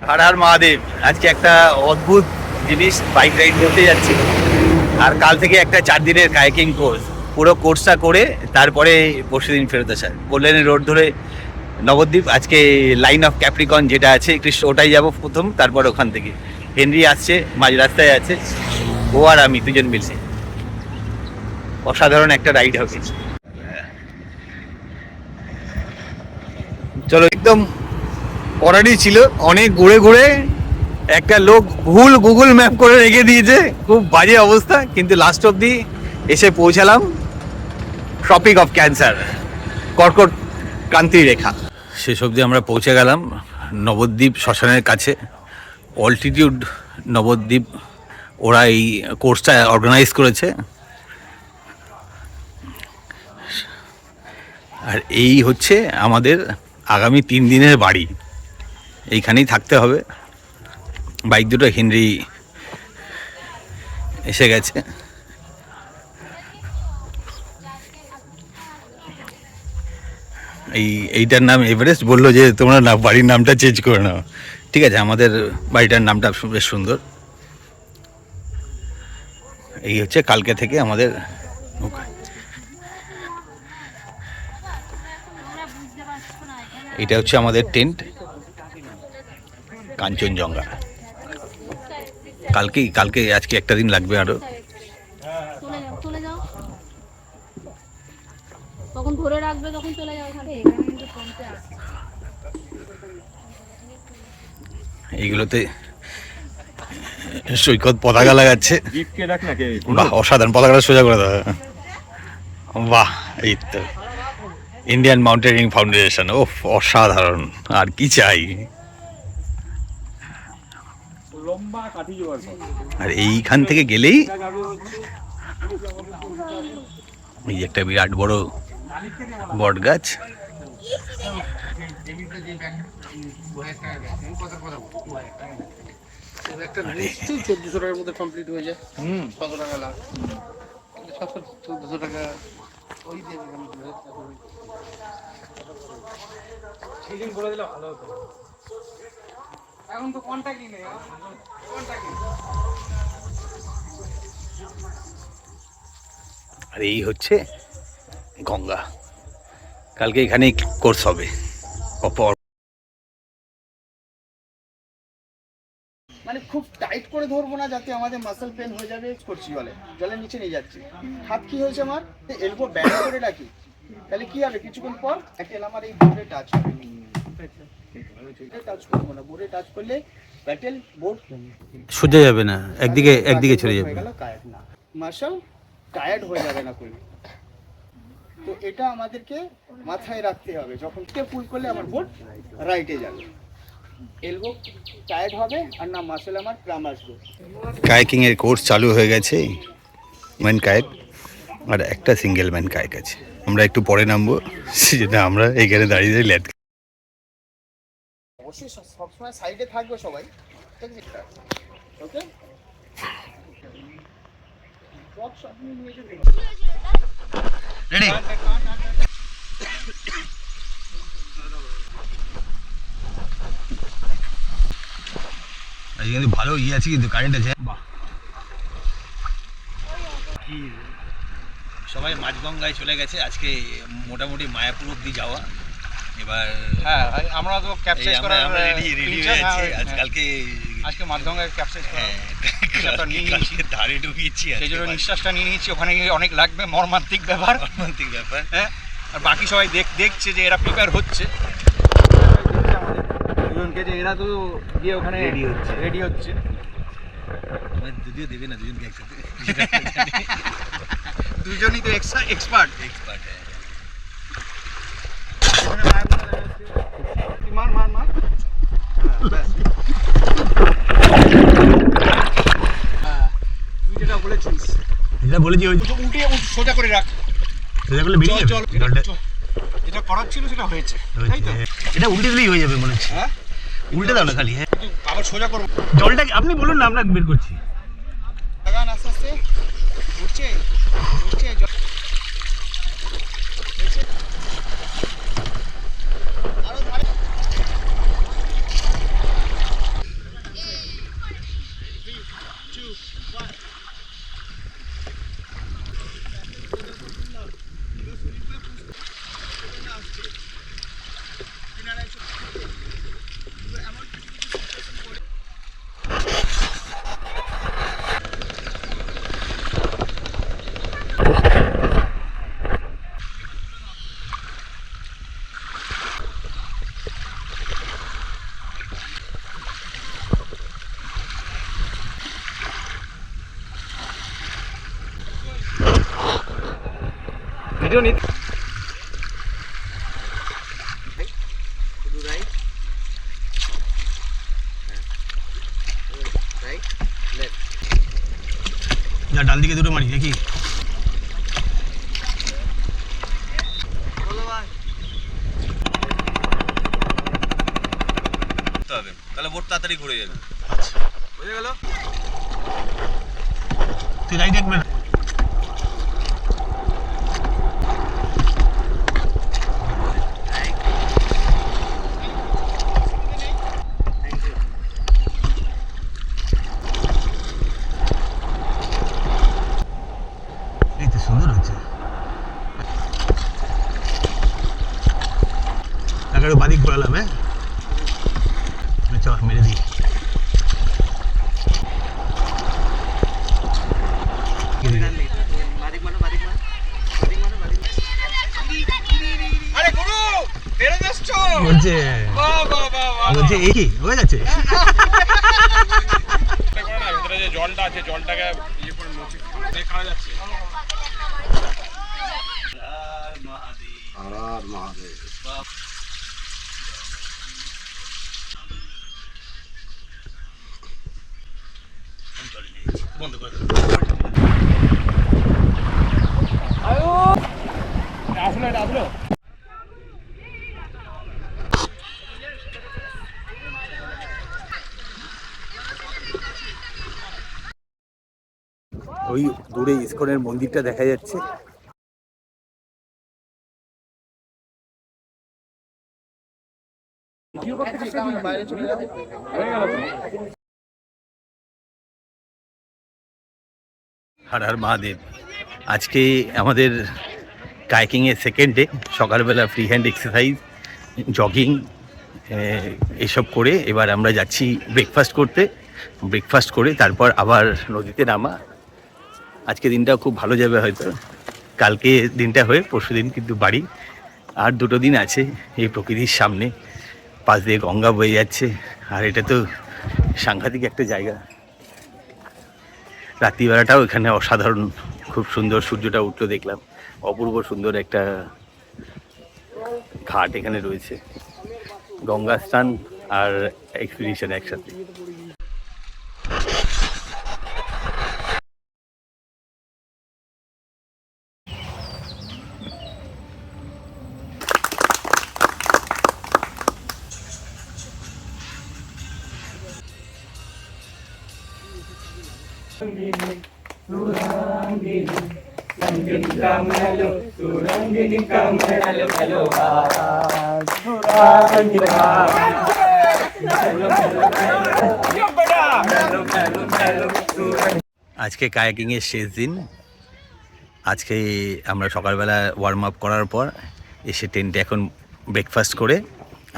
হর হর মহাদেব। আজকে একটা অদ্ভুত জিনিস, বাইক রাইড করতে যাচ্ছি। আর কাল থেকে একটা 4 দিনের কায়াকিং কোর্স, পুরো কোর্সটা করে তারপরে পরশুদিন ফেরত আসা। কল্যাণী রোড ধরে নবদ্বীপ, আজকে লাইন অফ ক্যাপ্রিকন যেটা আছে কৃষ্ণ, ওটাই যাবো প্রথম, তারপর ওখান থেকে হেনরি আসছে, মাঝ রাস্তায় আছে, ও আর আমি দুজন মিলছি। অসাধারণ একটা রাইড হবে। চলো, একদম করারই ছিল। অনেক ঘুরে ঘুরে একটা লোক ভুল গুগল ম্যাপ করে রেখে দিয়েছে, খুব বাজে অবস্থা, কিন্তু লাস্ট অবধি এসে পৌঁছালাম। ট্রপিক অফ ক্যান্সার, কর্কট ক্রান্তি রেখা, শেষ অবধি আমরা পৌঁছে গেলাম নবদ্বীপ শ্মশানের কাছে। অল্টিটিউড নবদ্বীপ ওরা এই কোর্সটা অর্গানাইজ করেছে। আর এই হচ্ছে আমাদের আগামী 3 দিনের বাড়ি, এইখানেই থাকতে হবে। বাইক দুটো হেনরি এসে গেছে। এইটার নাম এভারেস্ট, বললো যে তোমরা না বাড়ির নামটা চেঞ্জ করে নাও। ঠিক আছে, আমাদের বাড়িটার নামটা বেশ সুন্দর। এই হচ্ছে কালকে থেকে আমাদের, এটা হচ্ছে আমাদের টেন্ট, কাঞ্চনজঙ্ঘা। কালকে আজকে একটা দিন লাগবে আরো। তখন ধরে রাখবে, তখন চলে যাবে। এইগুলোতে সৈকত পতাকা লাগাচ্ছে। বাহ, অসাধারণ, পতাকাটা সোজা করে দেওয়া। বাহ, এই তো ইন্ডিয়ান মাউন্টেনিং ফাউন্ডেশন। ও অসাধারণ, আর কি চাই। আর এইখান থেকে গেলেই এই একটা বিরাট বড় বট গাছ। আর এই হচ্ছে গঙ্গা। কালকে এখানেই কোর্স হবে। মানে খুব টাইট করে ধরবো না, যাতে আমাদের মাসল পেন হয়ে যাবে। করছি জলের নিচে নিয়ে যাচ্ছি, হাত কি হয়েছে আমার, এলবো ব্যান্ড করে রাখি, তাহলে কি হবে কিছুক্ষণ পর একটা আমার এই বোর্ডে টাচ হবে। টাচ করবো না, বোর্ডে টাচ করলে ব্যাটেল বোর্ড সোজা যাবে না, একদিকে চলে যাবে। না, মাসল টায়ার্ড হয়ে যাবে না কোনো। তো এটা আমাদেরকে মাথায় রাখতে হবে, যখন কে পুল করলে আমার বোর্ড রাইটে যাবে, এলবো টায়ার্ড হবে আর না মাসল আমার ক্রাম আসবে। কায়াকিং এর কোর্স চালু হয়ে গেছে, ম্যান কায়াক, আর একটা সিঙ্গেল ম্যান কায়াক আছে। আমরা একটু পরে নামবো, সেটা আমরা এইখানে দাঁড়িয়ে লেট। অবশ্যই সবসময় সাইডে থাকবে সবাই, ওকে? রেডি? কিন্তু ভালো ইয়ে আছে, কিন্তু কারেন্ট আছে। সবাই মাঝগঙ্গায় চলে গেছে আজকে, মোটামুটি মায়াপুর অব্দি যাওয়া। এবার হ্যাঁ, আমরা তো ক্যাপচার করা রেডি হয়ে আছি। আজকে মাঝগঙ্গায় ক্যাপচার করা ধারে ঢুকিয়েছি, সেই জন্য নিঃশ্বাসটা নিয়ে নিচ্ছি। ওখানে গিয়ে অনেক লাগবে, মর্মান্তিক ব্যাপার। হ্যাঁ, আর বাকি সবাই দেখছে যে এরা প্রিপেয়ার হচ্ছে, দুজনকে যে এরা তো গিয়ে ওখানে রেডি হচ্ছে। যদিও দেবে না দুজনকে একসাথে, দুজনই তো এক্সপার্ট। মার মার মার, তুই যেটা বলেছিস, উল্টে সোজা করে রাখ, যেটা করার ছিল সেটা হয়েছে, তাই তো? এটা উল্টে দিলেই হয়ে যাবে মনে হচ্ছে। হ্যাঁ, উল্টে দাও না খালি। হ্যাঁ, আবার সোজা করবো। জলটা আপনি বলুন না, আমরা বের করছি। লাগান আস্তে আস্তে, উঠছে জল। ভিডিও নিতে ডান দিকে দুটো মারি নাকি তাহলে বোট তাড়াতাড়ি ঘুরে যাবে। বুঝে গেল? তুই রাইট দেখবে সুন্দর হচ্ছে টাকাটা বাদিক ঘোরালাম। হ্যাঁ চল মেরে দিই। বলছে বলছে এই কি হয়ে যাচ্ছে। যে জলটা আছে জলটাকে ইয়ে করে মুছে দেখা যাচ্ছে। বন্ধ করে আসলো ওই দূরে ইসকনের মন্দিরটা দেখা যাচ্ছে। হর হর মহাদেব। আজকে আমাদের কায়াকিংয়ের সেকেন্ড ডে। সকালবেলা ফ্রি হ্যান্ড এক্সারসাইজ, জগিং এসব করে এবার আমরা যাচ্ছি ব্রেকফাস্ট করতে। ব্রেকফাস্ট করে তারপর আবার নদীতে নামা। আজকে দিনটা খুব ভালো যাবে হয়তো। কালকে দিনটা হয়ে পরশুদিন কিন্তু বাড়ি। আর 2 দিন আছে এই প্রকৃতির সামনে। পাশ দিয়ে গঙ্গা বয়ে যাচ্ছে। আর এটা তো সাংঘাতিক একটা জায়গা। রাত্রিবেলাটাও এখানে অসাধারণ, খুব সুন্দর সূর্যটা উঠলো দেখলাম। অপূর্ব সুন্দর একটা ঘাট এখানে রয়েছে। গঙ্গা স্নান আর এক্সপিডিশন একসাথে। আজকে কায়াকিংয়ের শেষ দিন। আজকে আমরা সকালবেলা ওয়ার্ম আপ করার পর এসে টেন্টে এখন ব্রেকফাস্ট করে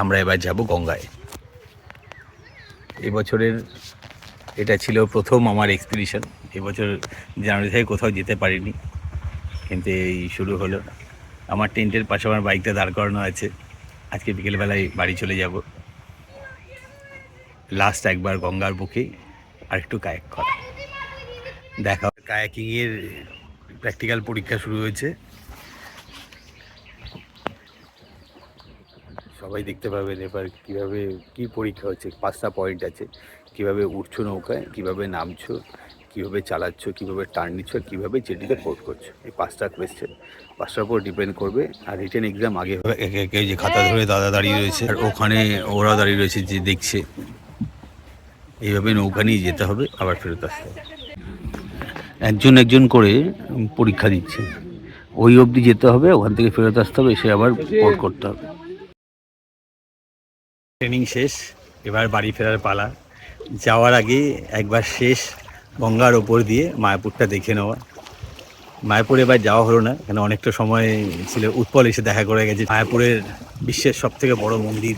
আমরা এবার যাব গঙ্গায়। এবছরের এটা ছিল প্রথম আমার এক্সপিডিশন। এবছর জানুয়ারি থেকে কোথাও যেতে পারিনি, কিন্তু এই শুরু হলো। আমার টেন্টের পাশে আমার বাইকটা দাঁড় করানো আছে। আজকে বিকেলবেলায় বাড়ি চলে যাব। লাস্ট একবার গঙ্গার বুকে আর একটু কায়াক করা। দেখা কায়াকিংয়ের প্র্যাকটিক্যাল পরীক্ষা শুরু হয়েছে। সবাই দেখতে পাবেন এবার কীভাবে কী পরীক্ষা হচ্ছে। 5টা পয়েন্ট আছে। কীভাবে উঠছো নৌকায়, কীভাবে নামছো, কীভাবে চালাচ্ছ, কীভাবে টার্ন নিচ্ছ, আর কীভাবে জেটিতে পোর্ট করছো। এই 5টা কোয়েশ্চেন, 5টার উপর ডিপেন্ড করবে। আর রিটেন এক্সাম আগে হবে। একে একে যে খাতা ধরে দাদা দাঁড়িয়ে রয়েছে, আর ওখানে ওরা দাঁড়িয়ে রয়েছে যে দেখছে। এইভাবে নৌকা নিয়ে যেতে হবে, আবার ফেরত আসতে হবে। একজন একজন করে পরীক্ষা দিচ্ছে। ওই অবধি যেতে হবে, ওখান থেকে ফেরত আসতে হবে, এসে আবার পোর্ট করতে হবে। ট্রেনিং শেষ, এবার বাড়ি ফেরার পালা। যাওয়ার আগে একবার শেষ গঙ্গার ওপর দিয়ে মায়াপুরটা দেখে নেওয়া। মায়াপুর এবার যাওয়া হলো না, কেন অনেকটা সময় ছিল। উৎপল এসে দেখা করে গেছে। মায়াপুরের বিশ্বের সবথেকে বড় মন্দির।